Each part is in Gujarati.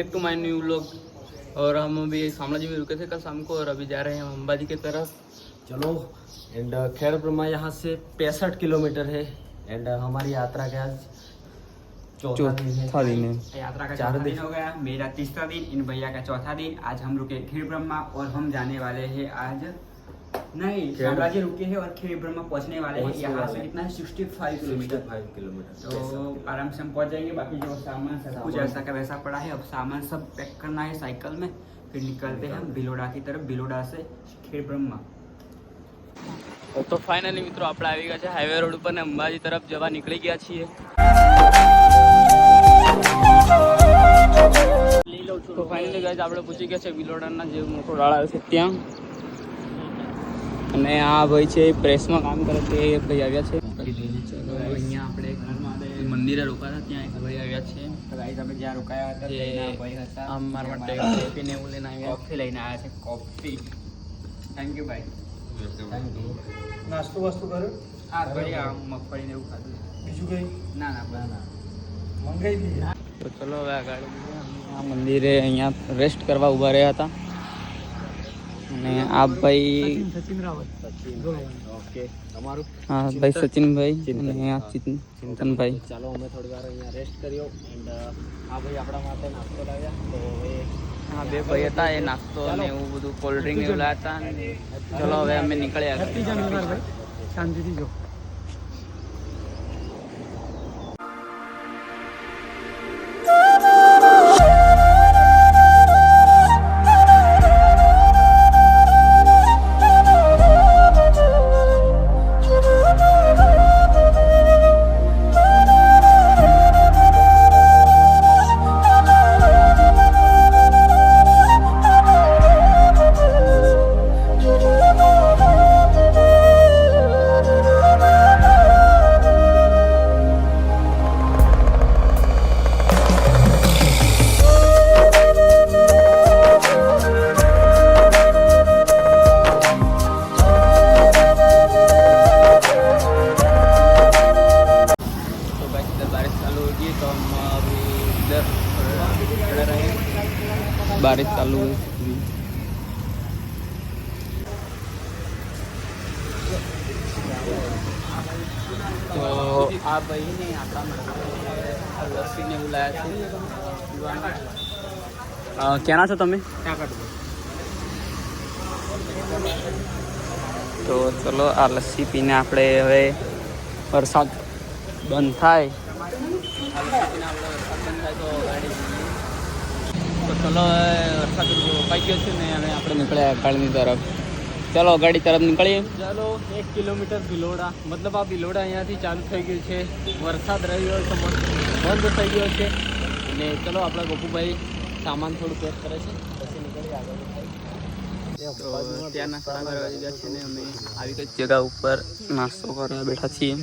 Back to my new vlog. और हम अभी शामलाजी में रुके थे कल शाम को और अभी जा रहे हैं हम अंबाजी की तरफ। चलो एंड खेड़ ब्रह्मा यहाँ से 65 किलोमीटर है एंड हमारी यात्रा का आज चौथा दिन है। यात्रा का 4 दिन हो गया, मेरा तीसरा दिन, इन भैया का चौथा दिन। आज हम रुके खेड़ ब्रह्मा और हम जाने वाले हैं आज नहीं शामलाजी रुके हैं और खेड़ ब्रह्मा पहुंचने वाले हैं। यहाँ से कितना है 65 किलोमीटर। तो आराम से हम पहुंच जाएंगे। बाकी जो सामान सब कुछ ऐसा का वैसा पड़ा है, अब सामान सब पैक करना है साइकिल में, फिर निकलते हैं हम बिलोड़ा की तरफ। बिलोड़ा से खेड़ ब्रह्मा। तो फाइनली मित्रों આપણે આવી ગયા છે હાઈવે રોડ ઉપર ને અંબાજી તરફ જવા નીકળી ગયા છીએ। તો ફાઇનલી ગાઈસ આપણે પહોંચી ગયા છે બિલોડાના જે મોટો ડાળ આવે છે ત્યાં અને આ ભાઈ છે પ્રેસમાં કામ કરે છે એ ભાઈ આવ્યા છે। ચલો અહીંયા આપણે મંદિરે રોકાયા ત્યાં એક ભાઈ આવ્યા છે। ગાઈસ અમે જ્યાં રોકાયા હતા તેના ભાઈ હતા, આમ મારા માટે કોફી ને એવું લઈને આવ્યા, કોફી લઈને આવ્યા છે। કોફી થેન્ક યુ ભાઈ। નાસ્તો વાસ્તો કર્યો? હા ભાઈ આ મગફળી ને એવું ખાધું। બીજું કઈ? ના ના બસ મંગાઈ દઈએ। તો ચલો હવે આ ગાડી આ મંદિરે અહીંયા રેસ્ટ કરવા ઊભા રહ્યા હતા અને આ ભાઈ સચિન રાવત। ઓકે તમારું? હા ભાઈ સચિનભાઈ અને આ ચિંતનભાઈ। ચાલો અમે થોડી વાર અહીંયા રેસ્ટ કર્યો એન્ડ આ ભાઈ આપણા માટે નાસ્તો લાવ્યા। તો હવે હા બે ભાઈ હતા એ નાસ્તો ને એવું બધું કોલ્ડ ડ્રિંક એવું લાવ્યા હતા। ચલો હવે અમે નીકળ્યા। ભાઈ શાંતિથી જો। बारिश चालू है तो आ भाई ने આપણા લસ્સી ને બોલાયા છે। ક્યાંના છો તમે? તો ચલો આ લસ્સી પીને આપણે હવે વરસાદ બંધ થાય તો ચલો વરસાદ રોકાઈ ગયો છે ને અને આપણે નીકળ્યા ગાડીની તરફ। ચલો ગાડી તરફ નીકળીએ। ચાલો 1 કિલોમીટર બિલોડા, મતલબ આ બિલોડા અહીંયાથી ચાલુ થઈ ગયું છે। વરસાદ રહ્યો છે, બંધ થઈ ગયો છે અને ચલો આપણા ગોપુભાઈ સામાન થોડું પેક કરે છે પછી નીકળીએ આગળ। ત્યાં નાસ્તા કરવા ગયા છે ને અમે આવી કઈ જગ્યા ઉપર નાસ્તો કરવા બેઠા છીએ।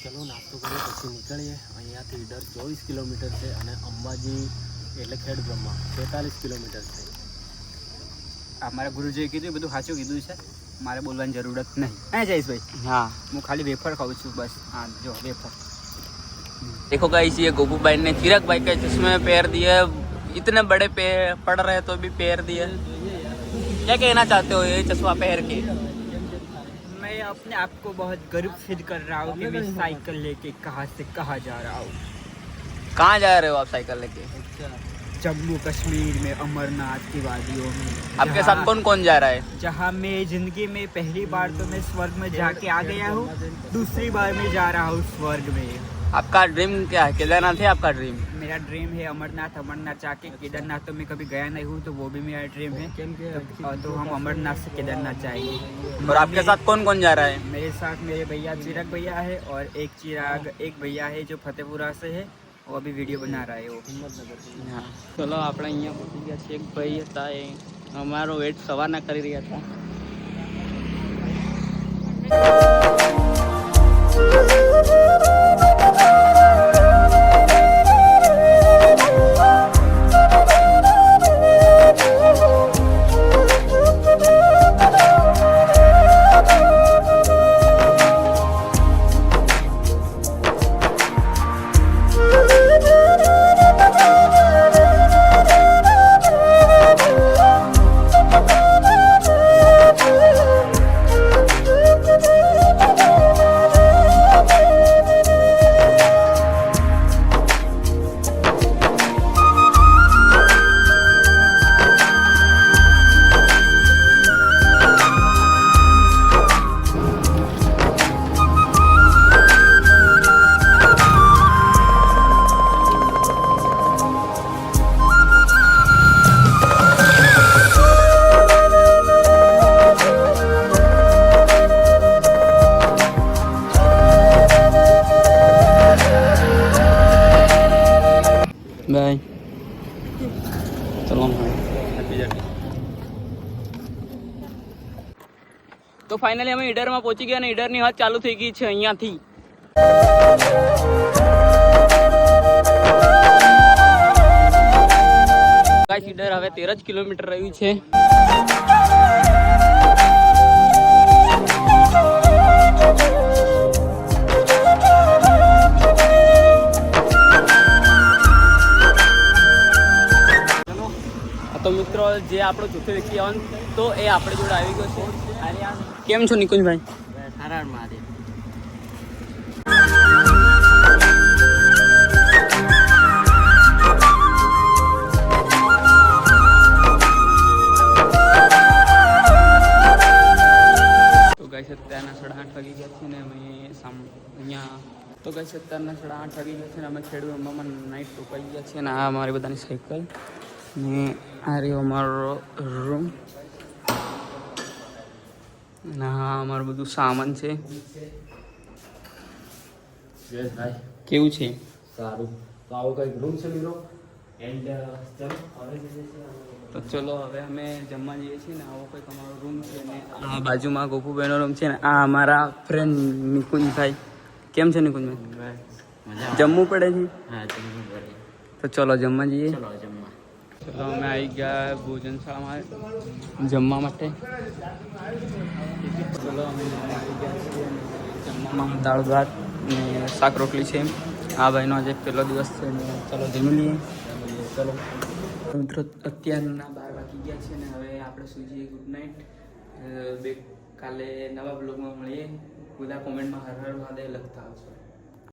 ચલો નાસ્તો કરીએ પછી નીકળીએ। અહીંયાથી ઈડર 24 કિલોમીટર છે અને અંબાજી એટલે ખેડ બ્રહ્મા 46 કિલોમીટર છે। અમારા ગુરુજીએ કીધું બધું સાચું કીધું છે, મારે બોલવાની જરૂરત નહીં। હે જયેશભાઈ? हाँ હું ખાલી વેફર ખાઉં છું બસ। હા જો વેફર। देखो गाइस ये गोपू भाई ने चिराग भाई के चश्मे पैर दिए, इतने बड़े पड़ रहे तो भी पैर दिए। क्या कहना चाहते हो ये चश्मा पहन के? मैं अपने आप को बहुत गर्व फील कर रहा हूँ कि मैं साइकिल लेके कहाँ से कहाँ जा रहा हूँ। कहाँ जा रहे हो आप साइकिल लेके? जम्मू कश्मीर में अमरनाथ की वादियों में। आपके साथ कौन कौन जा रहा है? जहाँ मैं जिंदगी में पहली बार तो मैं स्वर्ग में जाके आ गया हूँ, दूसरी बार मैं जा रहा हूँ स्वर्ग में। आपका ड्रीम क्या है? केदारनाथ है आपका ड्रीम? मेरा ड्रीम है अमरनाथ। अमरनाथ जाके केदारनाथ तो मैं कभी गया नहीं हूँ तो वो भी मेरा ड्रीम है। तो हम अमरनाथ से केदारनाथ जाएंगे। और आपके साथ कौन कौन जा रहा है? मेरे साथ मेरे भैया चिराग भैया है और एक भैया है जो फतेहपुरा से है, वो अभी वीडियो बना रहा है वो। હા ચલો આપણે અહીંયા પહોંચી ગયા છીએ। એક ભાઈ હતા એ અમારો વેટ સવારના કરી રહ્યા હતા। તો ફાઇનલી અમે ઈડરમાં પહોંચી ગયા અને ઈડરની હદ ચાલુ થઈ ગઈ છે અહીંયાથી. ગાઈસ ઈડર હવે 13 જ કિલોમીટર રહ્યું છે. તો મિત્રો જે આપણો ચોથો વ્યક્તિ આવન તો એ આપણે જોડે આવી ગયો છે. કેમ છો નિકુંજભાઈ? નારાયણ મહાદેવ. તો ગાઈસ અત્યારના 8:30 વાગી ગયા છે ને અમે અહીંયા તો ગાઈસ અત્યારના 8:30 વાગી ગયા છે ને અમે ખેડૂતમાં નાઇટ રોકાઈ ગયા છે ને આ અમારી બધાની સાયકલ ને આ રહ્યો અમારો રૂમ ને હા અમારું બધું સામાન છે. ભાઈ કેવું છે? સારું. તો આવો કંઈક રૂમ છે મિત્રો. એન્ડ ચલો હવે તો ચલો હવે અમે જમવા જઈએ છીએ ને આવો કંઈક અમારો રૂમ છે ને આ બાજુમાં ગોપુભાઈનો રૂમ છે ને આ અમારા ફ્રેન્ડ નિકુંજભાઈ. કેમ છે નિકુંજભાઈ? જમવું પડે છે? હા જમવું પડે. તો ચલો જમવા જઈએ. ચલો જમવા. ચલો અમે આવી ગયા ભોજનશાળામાં જમવા માટે. ચલો અમે આવી ગયા છીએ જમવામાં દાળ ભાત ને શાક રોટલી છે. આ ભાઈનો આજે પહેલો દિવસ છે ને ચલો જમી લઈએ. ચલો મિત્રો અત્યારના 12 વાગી ગયા છે ને હવે આપણે સુઈ જઈએ. Good night. કાલે નવા બ્લોગમાં મળીએ. બધા કોમેન્ટમાં હર હર મહાદેવ લખતા આવશો.